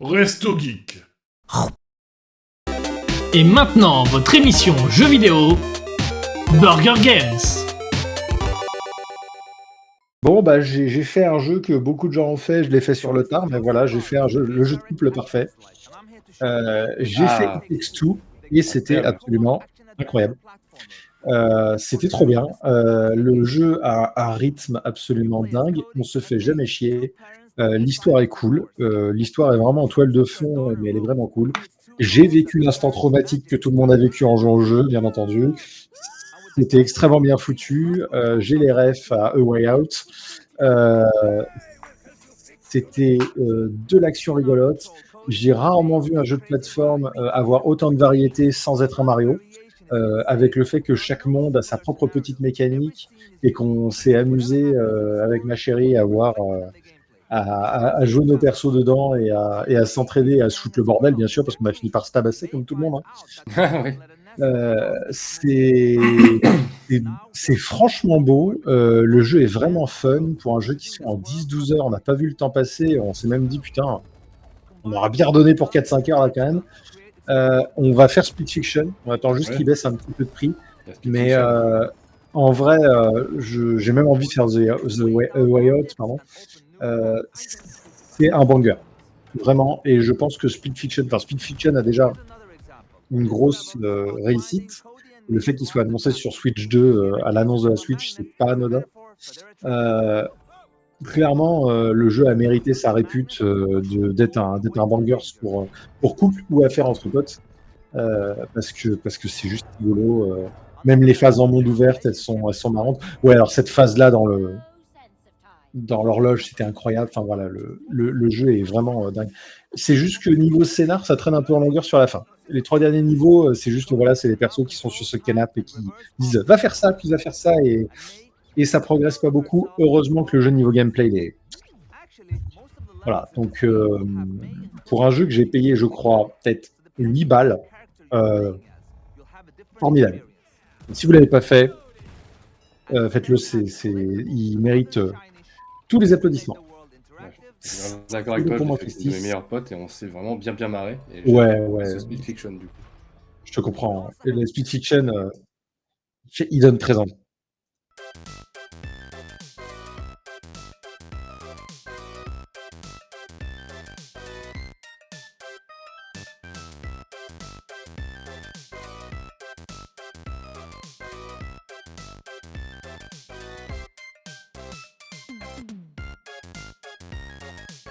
Resto Geek. Et maintenant, votre émission jeux vidéo, Burger Games. Bon, bah, j'ai fait un jeu que beaucoup de gens ont fait, je l'ai fait sur le tard, mais voilà, j'ai fait le jeu de couple parfait. J'ai fait Ah, It Takes Two et c'était incroyable. absolument incroyable. C'était trop bien. Le jeu a un rythme absolument dingue, on se fait jamais chier. L'histoire est cool, l'histoire est vraiment en toile de fond, mais elle est vraiment cool. J'ai vécu l'instant traumatique que tout le monde a vécu en jouant au jeu, bien entendu. C'était extrêmement bien foutu. J'ai les refs à A Way Out. Euh, C'était de l'action rigolote. J'ai rarement vu un jeu de plateforme avoir autant de variété sans être un Mario, avec le fait que chaque monde a sa propre petite mécanique et qu'on s'est amusé avec ma chérie à voir à jouer nos persos dedans et à s'entraider, à se foutre le bordel, bien sûr, parce qu'on a fini par se tabasser comme tout le monde. Oui. C'est franchement beau. Le jeu est vraiment fun. Pour un jeu qui sort en 10-12 heures, on n'a pas vu le temps passer. On s'est même dit, putain, on aura bien redonné pour 4-5 heures là quand même. On va faire Split Fiction. On attend juste Ouais. qu'il baisse un petit peu de prix. La Split Mais Fiction. en vrai, j'ai même envie de faire The Way Out. Pardon. C'est un banger. Vraiment. Et je pense que Split Fiction a déjà une grosse réussite. Le fait qu'il soit annoncé sur Switch 2 à l'annonce de la Switch, c'est pas anodin. Clairement, le jeu a mérité sa répute d'être un banger pour couple ou à faire entre potes, parce que c'est juste rigolo. Même les phases en monde ouverte, elles sont marrantes. Ouais, alors cette phase-là dans l'horloge, c'était incroyable. Enfin voilà, le jeu est vraiment dingue. C'est juste que niveau scénar, ça traîne un peu en longueur sur la fin. Les 3 derniers niveaux, c'est juste voilà, c'est les persos qui sont sur ce canapé et qui disent va faire ça, puis va faire ça, et ça progresse pas beaucoup. Heureusement que le jeu niveau gameplay, il est voilà. Donc pour un jeu que j'ai payé, je crois, peut-être 8 balles, formidable. Si vous l'avez pas fait, faites-le. Il mérite tous les applaudissements. Ouais, je suis vraiment d'accord avec C'est toi, pour je l'ai moi, fait avec une de mes Christis. meilleures potes et on s'est vraiment bien marré. Et Ouais, ce Split Fiction du coup. je te comprends. Et le Split Fiction, il donne très envie.